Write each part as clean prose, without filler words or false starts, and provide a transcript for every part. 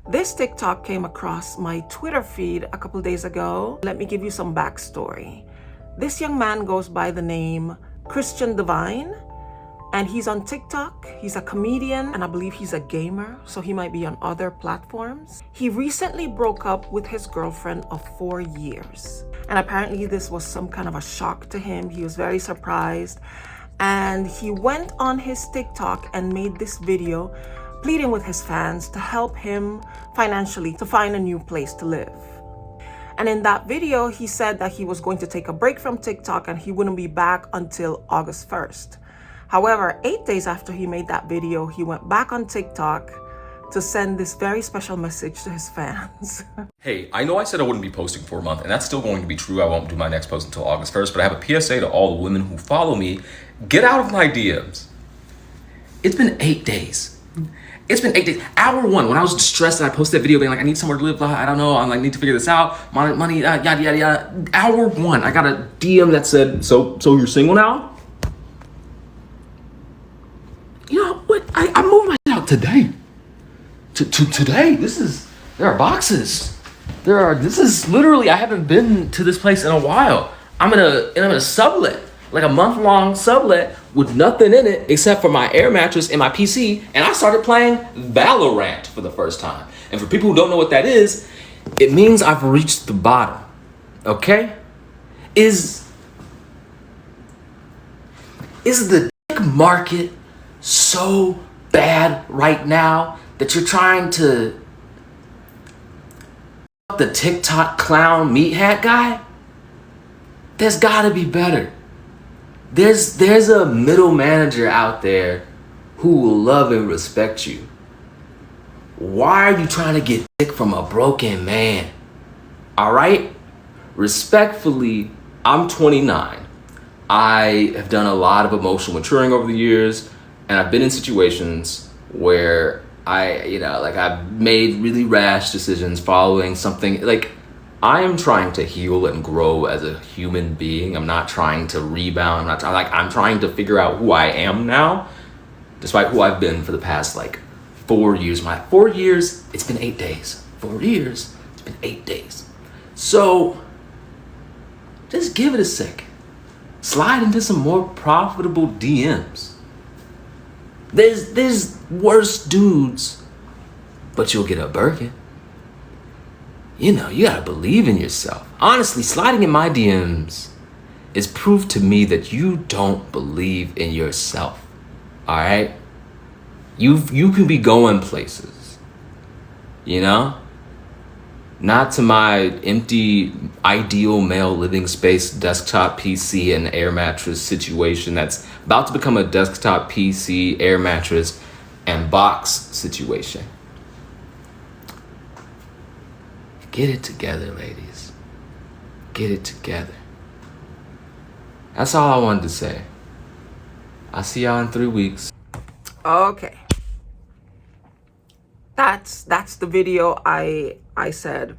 This TikTok came across my Twitter feed a couple days ago. Let me give you some backstory. This young man goes by the name Christian Divyne, and he's on TikTok. He's a comedian, and I believe he's a gamer, so he might be on other platforms. He recently broke up with his girlfriend of 4 years, and apparently this was some kind of a shock to him. He was very surprised, and he went on his TikTok and made this video pleading with his fans to help him financially to find a new place to live. And in that video, he said that he was going to take a break from TikTok and he wouldn't be back until August 1st. However, 8 days after he made that video, he went back on TikTok to send this very special message to his fans. Hey, I know I said I wouldn't be posting for a month, and that's still going to be true. I won't do my next post until August 1st, but I have a PSA to all the women who follow me. Get out of my DMs. It's been 8 days. It's been 8 days. Hour one, when I was distressed and I posted that video being like, I need somewhere to live, I don't know, I need to figure this out, money, yada, yada, yada. Hour one, I got a DM that said, so you're single now? You know what? I moved my shit out today. Today. There are boxes. This is literally, I haven't been to this place in a while. I'm in a sublet, like a month-long sublet with nothing in it except for my air mattress and my PC, and I started playing Valorant for the first time. And for people who don't know what that is, it means I've reached the bottom, okay? Is the dick market so bad right now that you're trying to the TikTok clown meat hat guy? There's gotta be better. There's a middle manager out there who will love and respect you. Why are you trying to get dick from a broken man? All right? Respectfully, I'm 29. I have done a lot of emotional maturing over the years, and I've been in situations where I've made really rash decisions following something. Like, I am trying to heal and grow as a human being. I'm not trying to rebound. I'm trying to figure out who I am now, despite who I've been for the past 4 years. 4 years, it's been 8 days. 4 years, it's been 8 days. So just give it a sec. Slide into some more profitable DMs. There's worse dudes, but you'll get a Birkin. You know, you gotta believe in yourself. Honestly, sliding in my DMs is proof to me that you don't believe in yourself. All right? You can be going places, you know? Not to my empty ideal male living space desktop PC and air mattress situation that's about to become a desktop PC, air mattress, and box situation. Get it together, ladies. Get it together. That's all I wanted to say. I'll see y'all in 3 weeks. Okay. That's the video I said.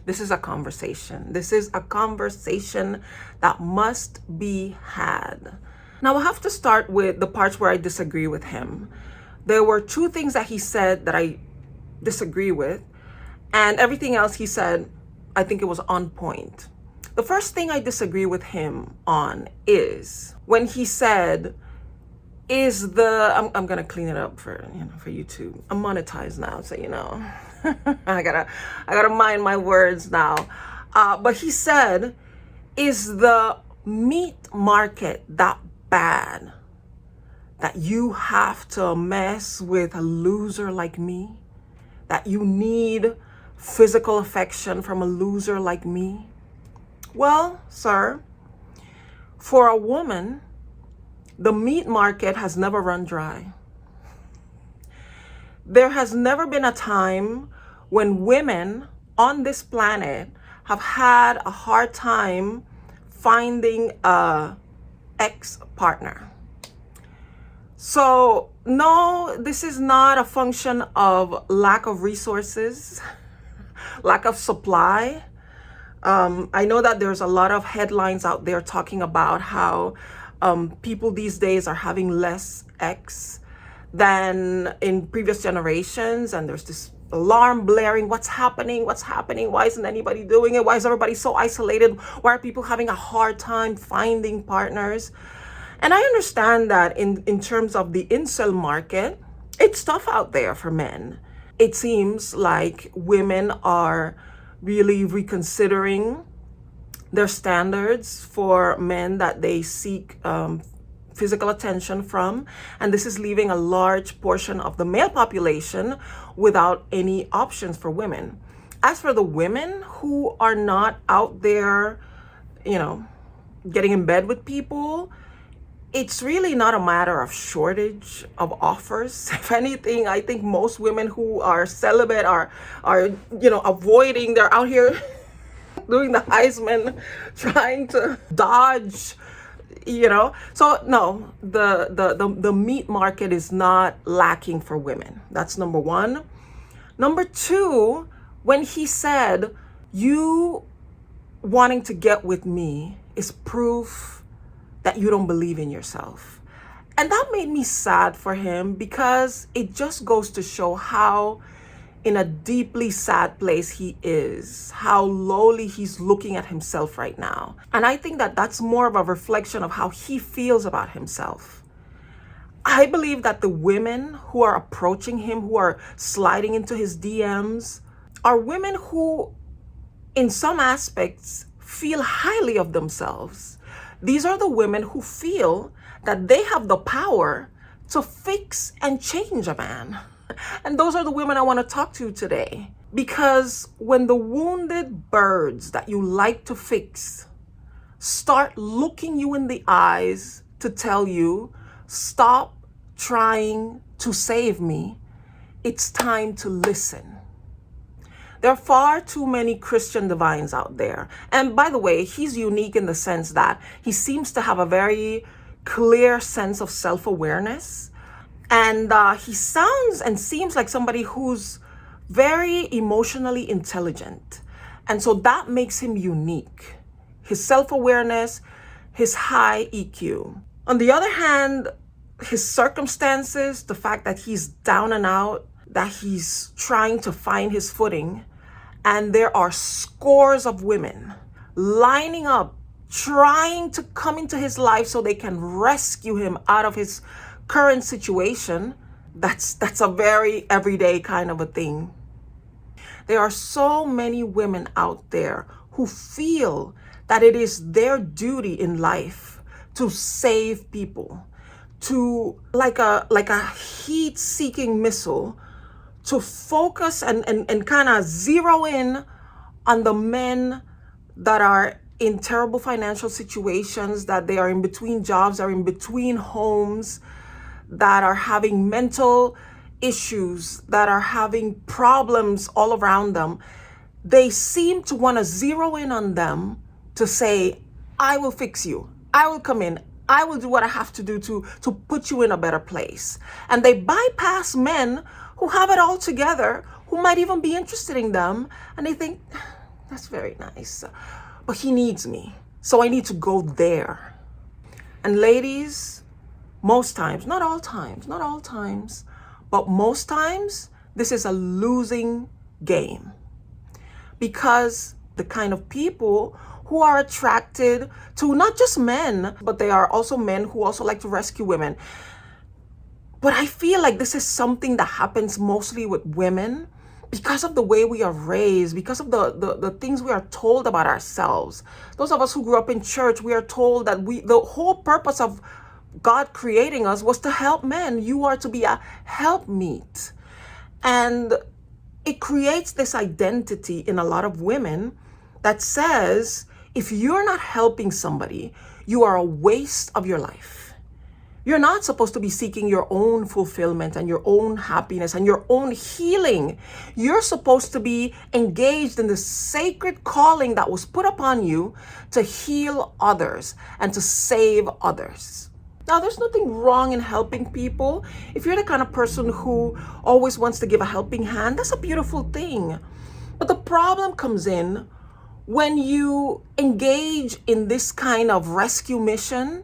This is a conversation. This is a conversation that must be had. Now I have to start with the parts where I disagree with him. There were 2 things that he said that I disagree with, and everything else he said, I think it was on point. The first thing I disagree with him on is when he said, I'm gonna clean it up for YouTube. I'm monetized now, so I gotta mind my words now. But he said, is the meat market that bad that you have to mess with a loser like me? That you need physical affection from a loser like me? Well, sir, for a woman, the meat market has never run dry. There has never been a time when women on this planet have had a hard time finding a ex-partner. So no, this is not a function of lack of resources, lack of supply. I know that there's a lot of headlines out there talking about how people these days are having less ex than in previous generations, and there's this alarm blaring. What's happening? What's happening? Why isn't anybody doing it? Why is everybody so isolated? Why are people having a hard time finding partners? And I understand that in terms of the incel market, it's tough out there for men. It seems like women are really reconsidering their standards for men that they seek physical attention from, and this is leaving a large portion of the male population without any options for women. As for the women who are not out there, getting in bed with people, it's really not a matter of shortage of offers. If anything, I think most women who are celibate are avoiding. They're out here doing the Heisman, trying to dodge. So no, the meat market is not lacking for women. That's number one. Number two, when he said, you wanting to get with me is proof that you don't believe in yourself. And that made me sad for him, because it just goes to show how in a deeply sad place he is, how lowly he's looking at himself right now. And I think that that's more of a reflection of how he feels about himself. I believe that the women who are approaching him, who are sliding into his DMs, are women who, in some aspects, feel highly of themselves. These are the women who feel that they have the power to fix and change a man. And those are the women I want to talk to today. Because when the wounded birds that you like to fix start looking you in the eyes to tell you, stop trying to save me, it's time to listen. There are far too many Christian Divynes out there. And by the way, he's unique in the sense that he seems to have a very clear sense of self-awareness. And he sounds and seems like somebody who's very emotionally intelligent. And so that makes him unique. His self-awareness, his high EQ. On the other hand, his circumstances, the fact that he's down and out, that he's trying to find his footing, and there are scores of women lining up, trying to come into his life so they can rescue him out of his current situation. That's a very everyday kind of a thing. There are so many women out there who feel that it is their duty in life to save people, to like a heat-seeking missile, to focus and kind of zero in on the men that are in terrible financial situations, that they are in between jobs, are in between homes, that are having mental issues, that are having problems all around them. They seem to want to zero in on them to say, I will fix you. I will come in. I will do what I have to do to put you in a better place. And they bypass men who have it all together, who might even be interested in them. And they think, that's very nice, but he needs me, so I need to go there. And ladies, most times, not all times, but most times, this is a losing game. Because the kind of people who are attracted to not just men, but they are also men who also like to rescue women. But I feel like this is something that happens mostly with women because of the way we are raised, because of the things we are told about ourselves. Those of us who grew up in church, we are told that the whole purpose of God creating us was to help men. You are to be a helpmeet. And it creates this identity in a lot of women that says, if you're not helping somebody, you are a waste of your life. You're not supposed to be seeking your own fulfillment and your own happiness and your own healing. You're supposed to be engaged in the sacred calling that was put upon you to heal others and to save others. Now, there's nothing wrong in helping people. If you're the kind of person who always wants to give a helping hand, that's a beautiful thing. But the problem comes in when you engage in this kind of rescue mission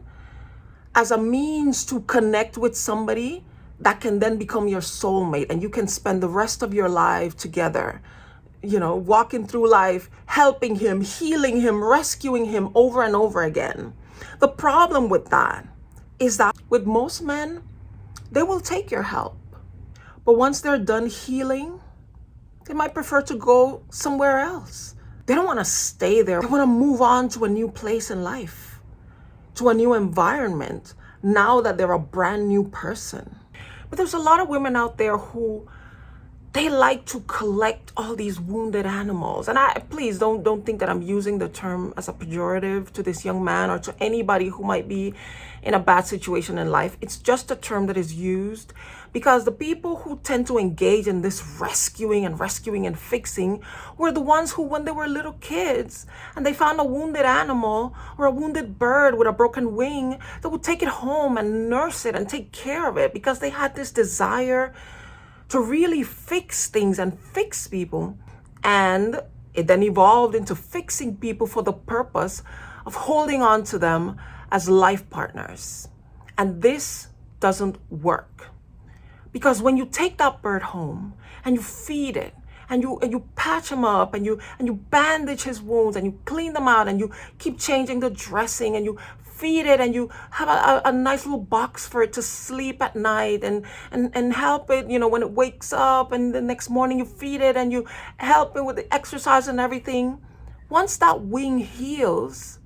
as a means to connect with somebody that can then become your soulmate, and you can spend the rest of your life together, walking through life, helping him, healing him, rescuing him over and over again. The problem with that is that with most men, they will take your help. But once they're done healing, they might prefer to go somewhere else. They don't want to stay there. They want to move on to a new place in life, to a new environment, now that they're a brand new person. But there's a lot of women out there who they like to collect all these wounded animals. And please don't think that I'm using the term as a pejorative to this young man or to anybody who might be in a bad situation in life. It's just a term that is used because the people who tend to engage in this rescuing and fixing were the ones who, when they were little kids and they found a wounded animal or a wounded bird with a broken wing, they would take it home and nurse it and take care of it because they had this desire to really fix things and fix people. And it then evolved into fixing people for the purpose of holding on to them as life partners. And this doesn't work. Because when you take that bird home and you feed it and you patch him up and you bandage his wounds and you clean them out and you keep changing the dressing and you feed it and you have a nice little box for it to sleep at night and help it, when it wakes up, and the next morning you feed it and you help it with the exercise and everything. Once that wing heals,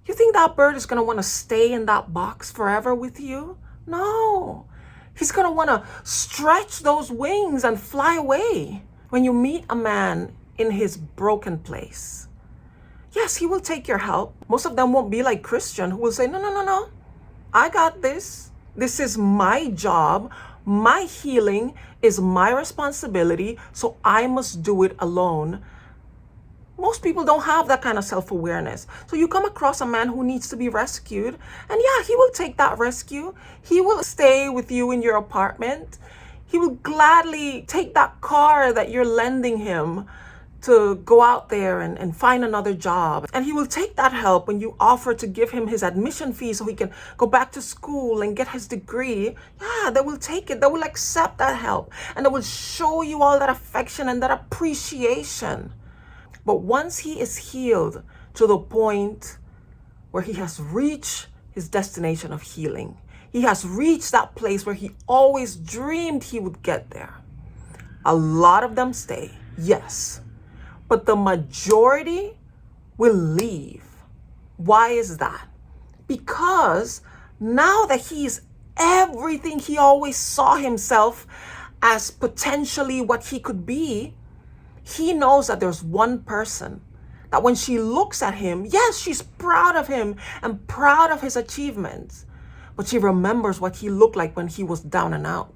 you think that bird is going to want to stay in that box forever with you? No. He's going to want to stretch those wings and fly away. When you meet a man in his broken place, yes, he will take your help. Most of them won't be like Christian, who will say, no, I got this. This is my job. My healing is my responsibility, so I must do it alone. Most people don't have that kind of self-awareness. So you come across a man who needs to be rescued, and yeah, he will take that rescue. He will stay with you in your apartment. He will gladly take that car that you're lending him to go out there and find another job. And he will take that help when you offer to give him his admission fee so he can go back to school and get his degree. Yeah, they will take it. They will accept that help. And they will show you all that affection and that appreciation. But once he is healed to the point where he has reached his destination of healing, he has reached that place where he always dreamed he would get there, a lot of them stay, yes. But the majority will leave. Why is that? Because now that he's everything he always saw himself as potentially what he could be, he knows that there's one person that when she looks at him, yes, she's proud of him and proud of his achievements, but she remembers what he looked like when he was down and out.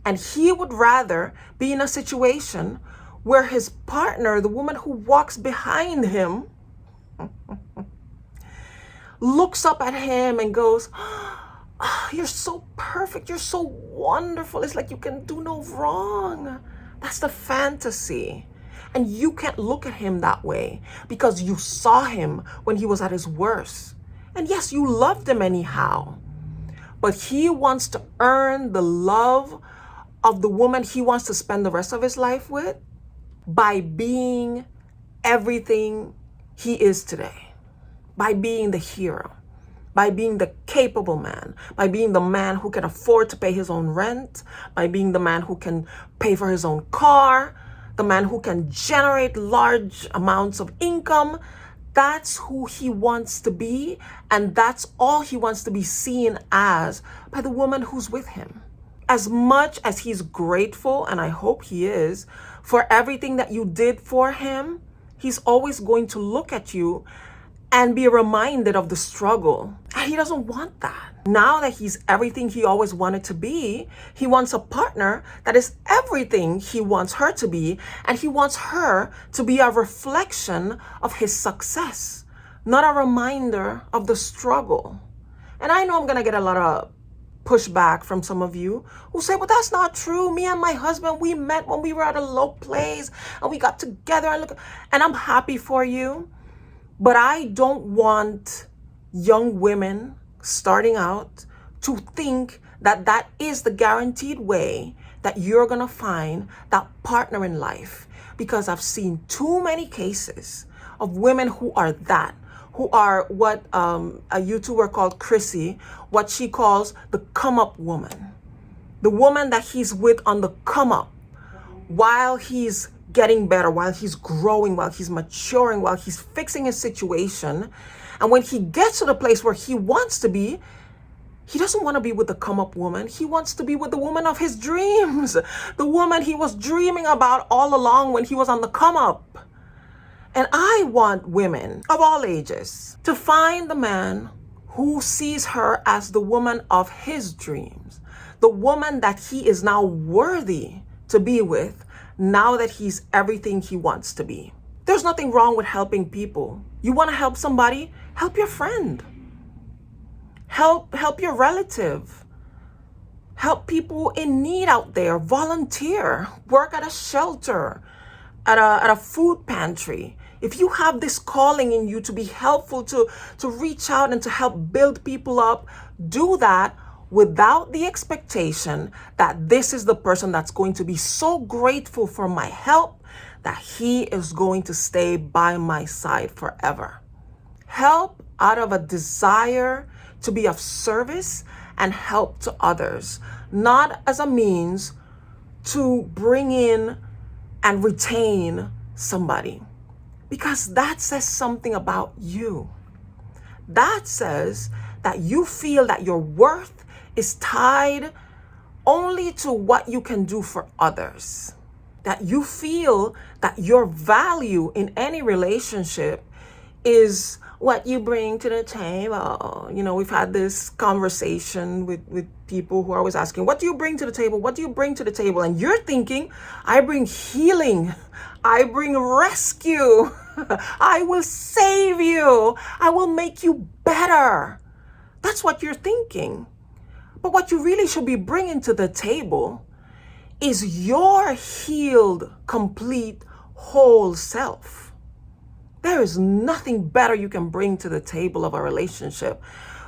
And he would rather be in a situation where his partner, the woman who walks behind him, looks up at him and goes, oh, you're so perfect, you're so wonderful, it's like you can do no wrong. That's the fantasy. And you can't look at him that way because you saw him when he was at his worst. And yes, you loved him anyhow. But he wants to earn the love of the woman he wants to spend the rest of his life with by being everything he is today, by being the hero, by being the capable man, by being the man who can afford to pay his own rent, by being the man who can pay for his own car, the man who can generate large amounts of income. That's who he wants to be, and that's all he wants to be seen as by the woman who's with him. As much as he's grateful, and I hope he is, for everything that you did for him, he's always going to look at you and be reminded of the struggle. And he doesn't want that. Now that he's everything he always wanted to be, he wants a partner that is everything he wants her to be, and he wants her to be a reflection of his success, not a reminder of the struggle. And I know I'm gonna get a lot of pushback from some of you who say, well, that's not true. Me and my husband, we met when we were at a low place and we got together and I'm happy for you. But I don't want young women starting out to think that is the guaranteed way that you're going to find that partner in life. Because I've seen too many cases of women who are what a YouTuber called Chrissy, what she calls the come up woman. The woman that he's with on the come up while he's getting better, while he's growing, while he's maturing, while he's fixing his situation. And when he gets to the place where he wants to be, he doesn't want to be with the come up woman. He wants to be with the woman of his dreams, the woman he was dreaming about all along when he was on the come up. And I want women of all ages to find the man who sees her as the woman of his dreams, the woman that he is now worthy to be with, now that he's everything he wants to be. There's nothing wrong with helping people. You want to help somebody? Help your friend. Help your relative. Help people in need out there. Volunteer. Work at a shelter, at a food pantry. If you have this calling in you to be helpful, to reach out and to help build people up, do that without the expectation that this is the person that's going to be so grateful for my help that he is going to stay by my side forever. Help out of a desire to be of service and help to others, not as a means to bring in and retain somebody. Because that says something about you. That says that you feel that your worth is tied only to what you can do for others. That you feel that your value in any relationship is what you bring to the table. You know, we've had this conversation with people who are always asking, what do you bring to the table? What do you bring to the table? And you're thinking, I bring healing. I bring rescue. I will save you. I will make you better. That's what you're thinking. But what you really should be bringing to the table is your healed, complete, whole self. There is nothing better you can bring to the table of a relationship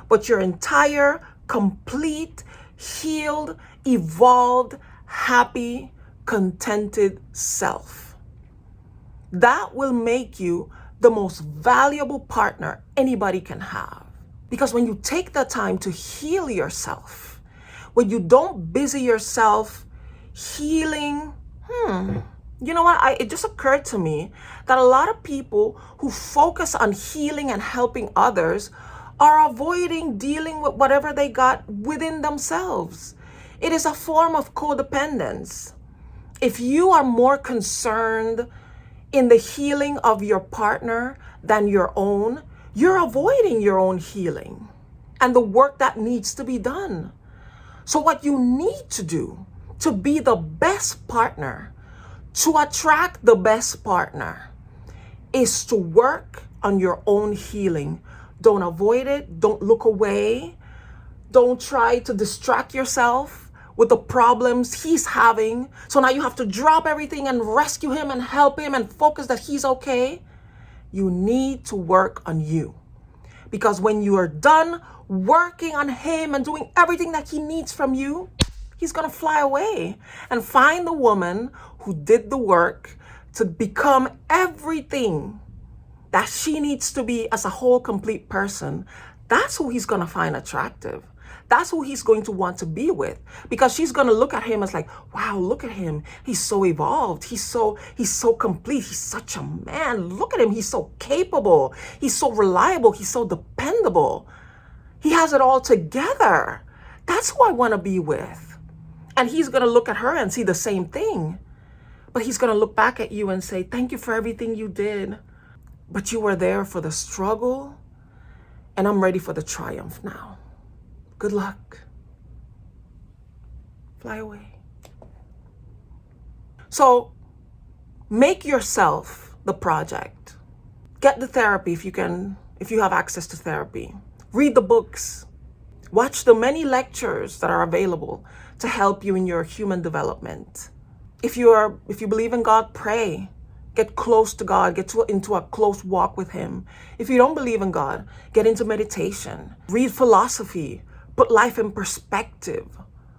but your entire, complete, healed, evolved, happy, contented self. That will make you the most valuable partner anybody can have. Because when you take the time to heal yourself, when you don't busy yourself healing, you know what? It just occurred to me that a lot of people who focus on healing and helping others are avoiding dealing with whatever they got within themselves. It is a form of codependence. If you are more concerned in the healing of your partner than your own, you're avoiding your own healing and the work that needs to be done. So what you need to do to be the best partner, to attract the best partner, is to work on your own healing. Don't avoid it. Don't look away. Don't try to distract yourself with the problems he's having. So now you have to drop everything and rescue him and help him and focus that he's okay. You need to work on you. Because when you are done working on him and doing everything that he needs from you, he's going to fly away and find the woman who did the work to become everything that she needs to be as a whole, complete person. That's who he's going to find attractive. That's who he's going to want to be with, because she's going to look at him as like, wow, look at him. He's so evolved. He's so complete. He's such a man. Look at him. He's so capable. He's so reliable. He's so dependable. He has it all together. That's who I want to be with. And he's going to look at her and see the same thing. But he's going to look back at you and say, thank you for everything you did. But you were there for the struggle, and I'm ready for the triumph now. Good luck. Fly away. So make yourself the project. Get the therapy if you can, if you have access to therapy. Read the books. Watch the many lectures that are available to help you in your human development. If you believe in God, pray. Get close to God. Get into a close walk with Him. If you don't believe in God, get into meditation. Read philosophy. put life in perspective.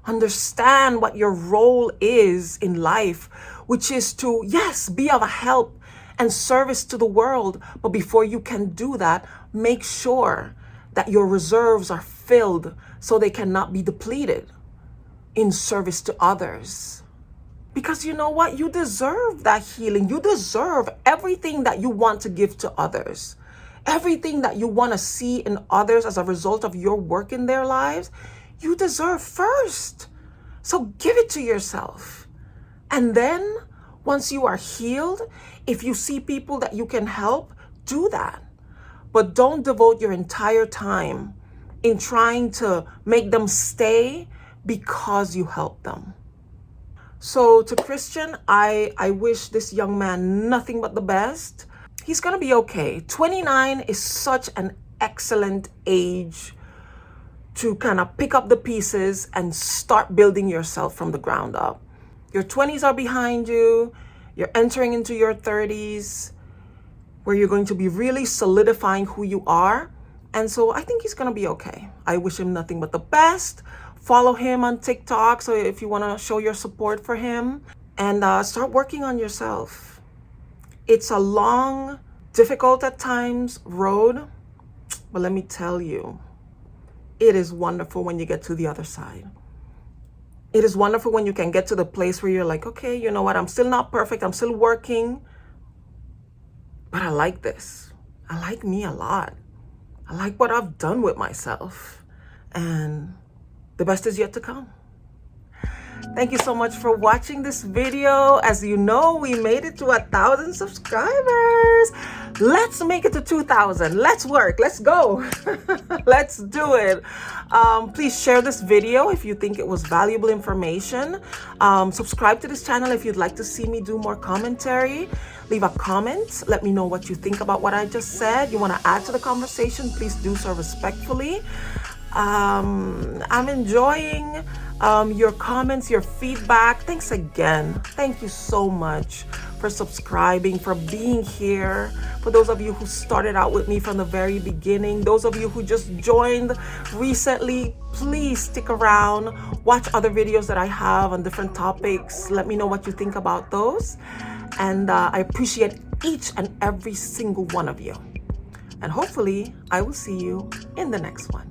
Understand what your role is in life, which is to, yes, be of a help and service to the world. But before you can do that, make sure that your reserves are filled so they cannot be depleted in service to others. Because you know what? You deserve that healing. You deserve everything that you want to give to others. Everything that you want to see in others as a result of your work in their lives, you deserve first. So give it to yourself. And then once you are healed, if you see people that you can help, do that. But don't devote your entire time in trying to make them stay because you helped them. So to Christian, I wish this young man nothing but the best. He's going to be okay. 29 is such an excellent age to kind of pick up the pieces and start building yourself from the ground up. Your 20s are behind you. You're entering into your 30s where you're going to be really solidifying who you are. And so I think he's going to be okay. I wish him nothing but the best. Follow him on TikTok so if you want to show your support for him, and start working on yourself. It's a long, difficult at times road, but let me tell you, it is wonderful when you get to the other side. It is wonderful when you can get to the place where you're like, okay, you know what? I'm still not perfect. I'm still working, but I like this. I like me a lot. I like what I've done with myself, and the best is yet to come. Thank you so much for watching this video. As you know, we made it to 1,000 subscribers. Let's make it to 2,000. Let's work. Let's go. Let's do it. Please share this video if you think it was valuable information. Subscribe to this channel if you'd like to see me do more commentary. Leave a comment. Let me know what you think about what I just said. You want to add to the conversation, please do so respectfully. I'm enjoying your comments, your feedback. Thanks again. Thank you so much for subscribing, for being here. For those of you who started out with me from the very beginning, those of you who just joined recently, please stick around. Watch other videos that I have on different topics. Let me know what you think about those. And I appreciate each and every single one of you. And hopefully, I will see you in the next one.